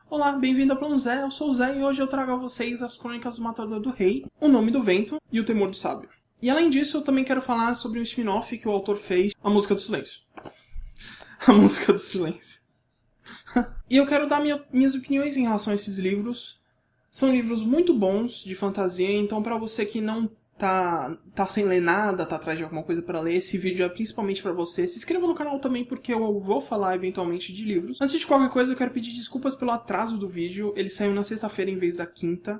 Olá, bem-vindo ao Plano Zé, eu sou o Zé e hoje eu trago a vocês as Crônicas do Matador do Rei, O Nome do Vento e O Temor do Sábio. E além disso, eu também quero falar sobre um spin-off que o autor fez, A Música do Silêncio. A Música do Silêncio. E eu quero dar minhas opiniões em relação a esses livros. São livros muito bons de fantasia, então para você que não tá sem ler nada, tá atrás de alguma coisa para ler, esse vídeo é principalmente para você. Se inscreva no canal também porque eu vou falar eventualmente de livros. Antes de qualquer coisa, eu quero pedir desculpas pelo atraso do vídeo. Ele saiu na sexta-feira em vez da quinta.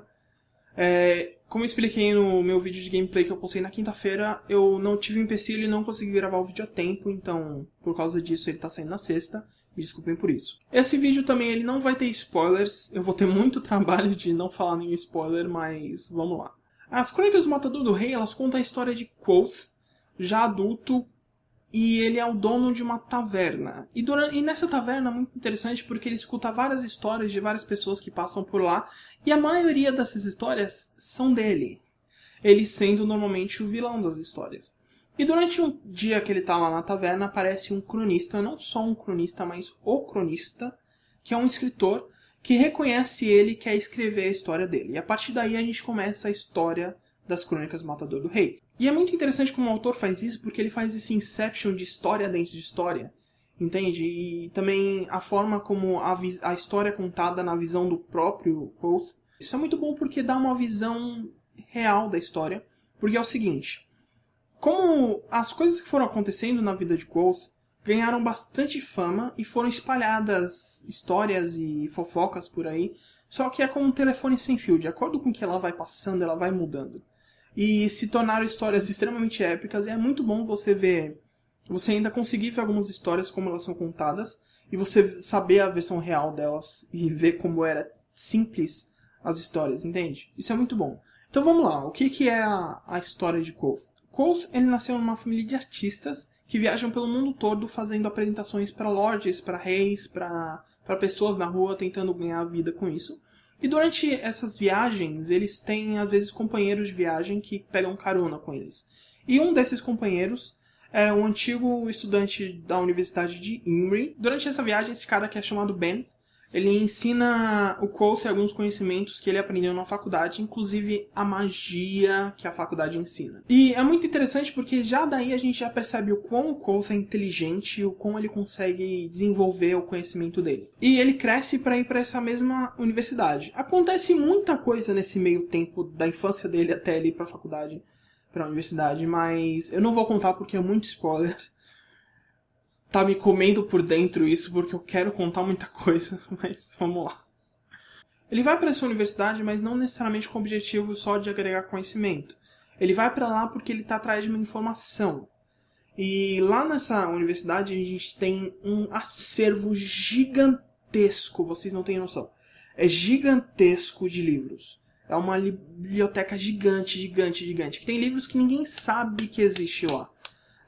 Como eu expliquei no meu vídeo de gameplay que eu postei na quinta-feira, eu não tive um empecilho e não consegui gravar o vídeo a tempo, então por causa disso ele tá saindo na sexta. Me desculpem por isso. Esse vídeo também ele não vai ter spoilers, eu vou ter muito trabalho de não falar nenhum spoiler, mas vamos lá. As Crônicas do Matador do Rei, elas contam a história de Kvothe, já adulto, e ele é o dono de uma taverna. E nessa taverna é muito interessante porque ele escuta várias histórias de várias pessoas que passam por lá, e a maioria dessas histórias são dele. Ele sendo normalmente o vilão das histórias. E durante um dia que ele tá lá na taverna, aparece um cronista, não só um cronista, mas o cronista, que é um escritor, que reconhece ele e quer escrever a história dele. E a partir daí a gente começa a história das Crônicas do Matador do Rei. E é muito interessante como o autor faz isso, porque ele faz esse inception de história dentro de história, entende? E também a forma como a história é contada na visão do próprio Kvothe. Isso é muito bom porque dá uma visão real da história, porque é o seguinte, como as coisas que foram acontecendo na vida de Kvothe ganharam bastante fama e foram espalhadas histórias e fofocas por aí, só que é como um telefone sem fio, de acordo com o que ela vai passando, ela vai mudando. E se tornaram histórias extremamente épicas, e é muito bom você ver, você ainda conseguir ver algumas histórias como elas são contadas, e você saber a versão real delas, e ver como era simples as histórias, entende? Isso é muito bom. Então vamos lá, o que é a história de Kvothe? Kvothe, ele nasceu numa família de artistas, que viajam pelo mundo todo fazendo apresentações para lords, para reis, para pessoas na rua tentando ganhar vida com isso. E durante essas viagens, eles têm às vezes companheiros de viagem que pegam carona com eles. E um desses companheiros é um antigo estudante da Universidade de Imri. Durante essa viagem, esse cara que é chamado Ben, ele ensina o Kvothe alguns conhecimentos que ele aprendeu na faculdade, inclusive a magia que a faculdade ensina. E é muito interessante porque já daí a gente já percebe o quão o Kvothe é inteligente e o quão ele consegue desenvolver o conhecimento dele. E ele cresce para ir para essa mesma universidade. Acontece muita coisa nesse meio tempo da infância dele até ele ir para a faculdade, para a universidade, mas eu não vou contar porque é muito spoiler. Tá me comendo por dentro isso, porque eu quero contar muita coisa, mas vamos lá. Ele vai para essa universidade, mas não necessariamente com o objetivo só de agregar conhecimento. Ele vai para lá porque ele está atrás de uma informação. E lá nessa universidade a gente tem um acervo gigantesco, vocês não têm noção. É gigantesco de livros. É uma biblioteca gigante, que tem livros que ninguém sabe que existe lá.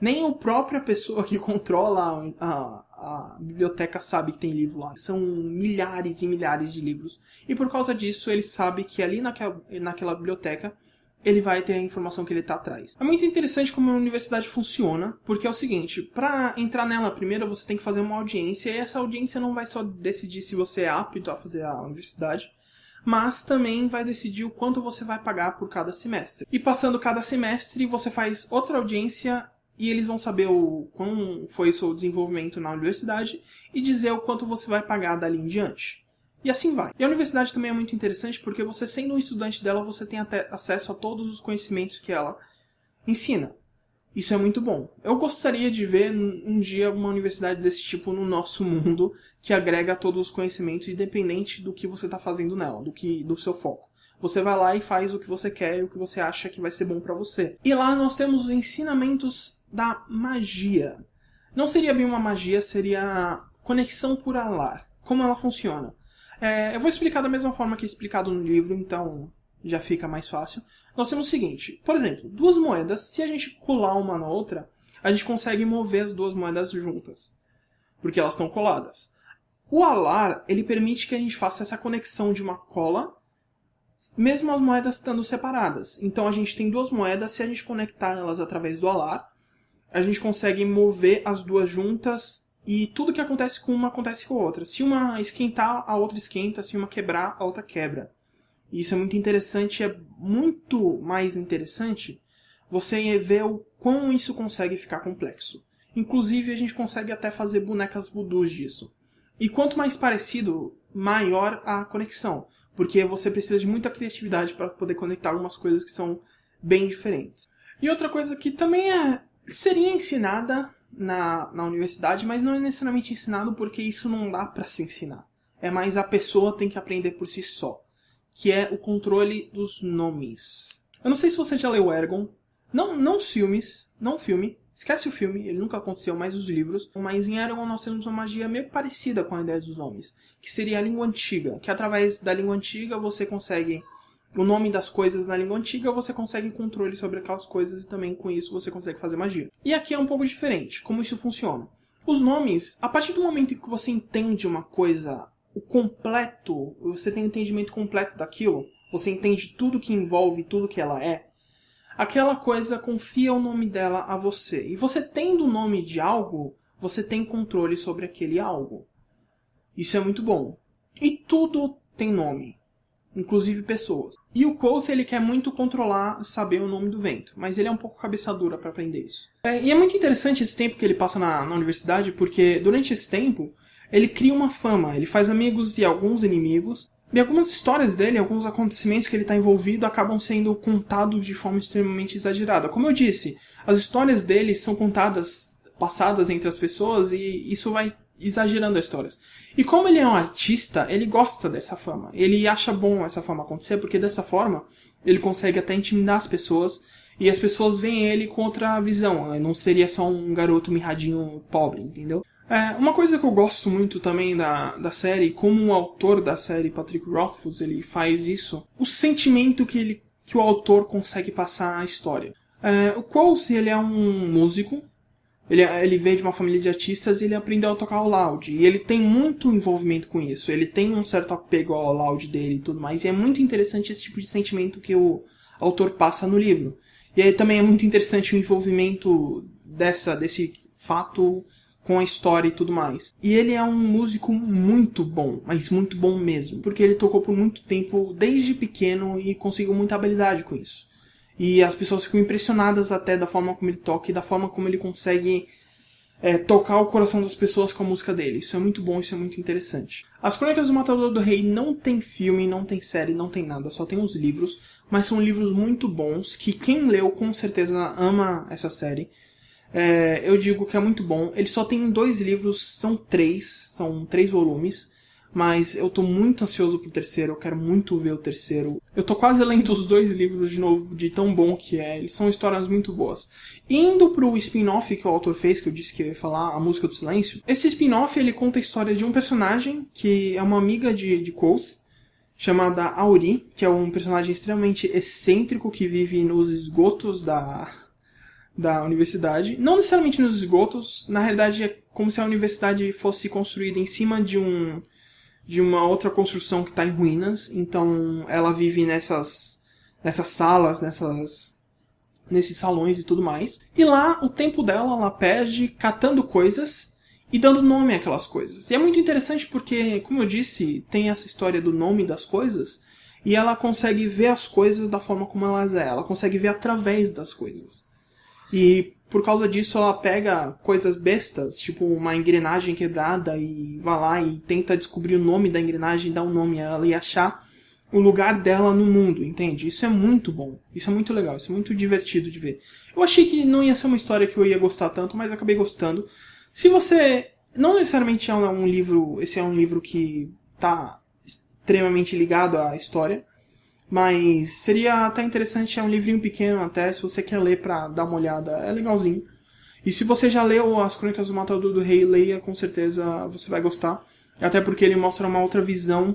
Nem a própria pessoa que controla a biblioteca sabe que tem livro lá. São milhares e milhares de livros. E por causa disso, ele sabe que ali naquela biblioteca, ele vai ter a informação que ele está atrás. É muito interessante como a universidade funciona, porque é o seguinte, para entrar nela primeiro, você tem que fazer uma audiência, e essa audiência não vai só decidir se você é apto a fazer a universidade, mas também vai decidir o quanto você vai pagar por cada semestre. E passando cada semestre, você faz outra audiência e eles vão saber como foi o seu desenvolvimento na universidade e dizer o quanto você vai pagar dali em diante. E assim vai. E a universidade também é muito interessante porque você, sendo um estudante dela, você tem acesso a todos os conhecimentos que ela ensina. Isso é muito bom. Eu gostaria de ver um dia uma universidade desse tipo no nosso mundo que agrega todos os conhecimentos independente do que você está fazendo nela, do seu foco. Você vai lá e faz o que você quer e o que você acha que vai ser bom pra você. E lá nós temos os ensinamentos da magia. Não seria bem uma magia, seria a conexão por alar. Como ela funciona. Eu vou explicar da mesma forma que é explicado no livro, então já fica mais fácil. Nós temos o seguinte, por exemplo, duas moedas, se a gente colar uma na outra, a gente consegue mover as duas moedas juntas, porque elas estão coladas. O alar, ele permite que a gente faça essa conexão de uma cola, mesmo as moedas estando separadas. Então a gente tem duas moedas, se a gente conectar elas através do alar, a gente consegue mover as duas juntas E tudo que acontece com uma acontece com a outra. Se uma esquentar, a outra esquenta. Se uma quebrar, a outra quebra. E isso é muito interessante. É muito mais interessante você ver o quão isso consegue ficar complexo. Inclusive, a gente consegue até fazer bonecas voodoos disso. E quanto mais parecido, maior a conexão. Porque você precisa de muita criatividade para poder conectar algumas coisas que são bem diferentes. E outra coisa que também seria ensinada na universidade, mas não é necessariamente ensinado porque isso não dá para se ensinar. É mais a pessoa tem que aprender por si só. Que é o controle dos nomes. Eu não sei se você já leu Eragon. Não os filmes, não o filme. Esquece o filme, ele nunca aconteceu, mais os livros. Mas em Eragon nós temos uma magia meio parecida com a ideia dos nomes. Que seria a língua antiga. Que através da língua antiga você consegue... O nome das coisas na língua antiga, você consegue controle sobre aquelas coisas e também com isso você consegue fazer magia. E aqui é um pouco diferente, como isso funciona. Os nomes, a partir do momento em que você entende uma coisa, o completo, você tem um entendimento completo daquilo, você entende tudo que envolve, tudo que ela é, aquela coisa confia o nome dela a você. E você tendo o nome de algo, você tem controle sobre aquele algo. Isso é muito bom. E tudo tem nome. Inclusive pessoas. E o Quoth, ele quer muito controlar, saber o nome do vento. Mas ele é um pouco cabeça dura para aprender isso. E é muito interessante esse tempo que ele passa na universidade, porque durante esse tempo, ele cria uma fama. Ele faz amigos e alguns inimigos. E algumas histórias dele, alguns acontecimentos que ele está envolvido, acabam sendo contados de forma extremamente exagerada. Como eu disse, as histórias dele são contadas, passadas entre as pessoas, e isso vai exagerando as histórias. E como ele é um artista, ele gosta dessa fama. Ele acha bom essa fama acontecer, porque dessa forma ele consegue até intimidar as pessoas, e as pessoas veem ele com outra visão. Não seria só um garoto mirradinho pobre, entendeu? Uma coisa que eu gosto muito também da série, como o autor da série, Patrick Rothfuss, ele faz isso, o sentimento que o autor consegue passar na história. O Quoth, ele é um músico. Ele veio de uma família de artistas e ele aprendeu a tocar o loud. E ele tem muito envolvimento com isso. Ele tem um certo apego ao loud dele e tudo mais. E é muito interessante esse tipo de sentimento que o autor passa no livro. E aí também é muito interessante o envolvimento desse fato com a história e tudo mais. E ele é um músico muito bom, mas muito bom mesmo. Porque ele tocou por muito tempo, desde pequeno, e conseguiu muita habilidade com isso. E as pessoas ficam impressionadas até da forma como ele toca e da forma como ele consegue tocar o coração das pessoas com a música dele. Isso é muito bom, isso é muito interessante. As Crônicas do Matador do Rei não tem filme, não tem série, não tem nada, só tem os livros. Mas são livros muito bons, que quem leu com certeza ama essa série. Eu digo que é muito bom. Ele só tem 2 livros, são 3 volumes. Mas eu tô muito ansioso pro terceiro, eu quero muito ver o terceiro. Eu tô quase lendo os 2 livros de novo, de tão bom que é. Eles são histórias muito boas. Indo pro spin-off que o autor fez, que eu disse que eu ia falar, A Música do Silêncio. Esse spin-off, ele conta a história de um personagem, que é uma amiga de Quoth, chamada Auri, que é um personagem extremamente excêntrico, que vive nos esgotos da universidade. Não necessariamente nos esgotos, na realidade é como se a universidade fosse construída em cima de uma outra construção que está em ruínas. Então ela vive nessas salas, nesses salões e tudo mais. E lá o tempo dela ela perde catando coisas e dando nome àquelas coisas. E é muito interessante porque, como eu disse, tem essa história do nome das coisas e ela consegue ver as coisas da forma como elas é. Ela consegue ver através das coisas. E por causa disso ela pega coisas bestas, tipo uma engrenagem quebrada, e vai lá e tenta descobrir o nome da engrenagem, dar um nome a ela e achar o lugar dela no mundo, entende? Isso é muito bom, isso é muito legal, isso é muito divertido de ver. Eu achei que não ia ser uma história que eu ia gostar tanto, mas acabei gostando. Se você... Não necessariamente é um livro... Esse é um livro que tá extremamente ligado à história, mas seria até interessante, é um livrinho pequeno até, se você quer ler pra dar uma olhada, é legalzinho. E se você já leu As Crônicas do Matador do Rei, leia, com certeza você vai gostar. Até porque ele mostra uma outra visão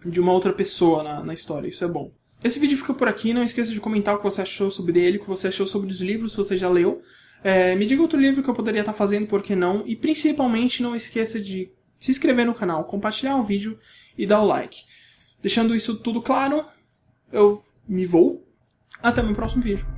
de uma outra pessoa na história, isso é bom. Esse vídeo fica por aqui, não esqueça de comentar o que você achou sobre ele, o que você achou sobre os livros, se você já leu. Me diga outro livro que eu poderia estar fazendo, por que não? E principalmente não esqueça de se inscrever no canal, compartilhar o vídeo e dar o like. Deixando isso tudo claro, eu me vou. Até o meu próximo vídeo.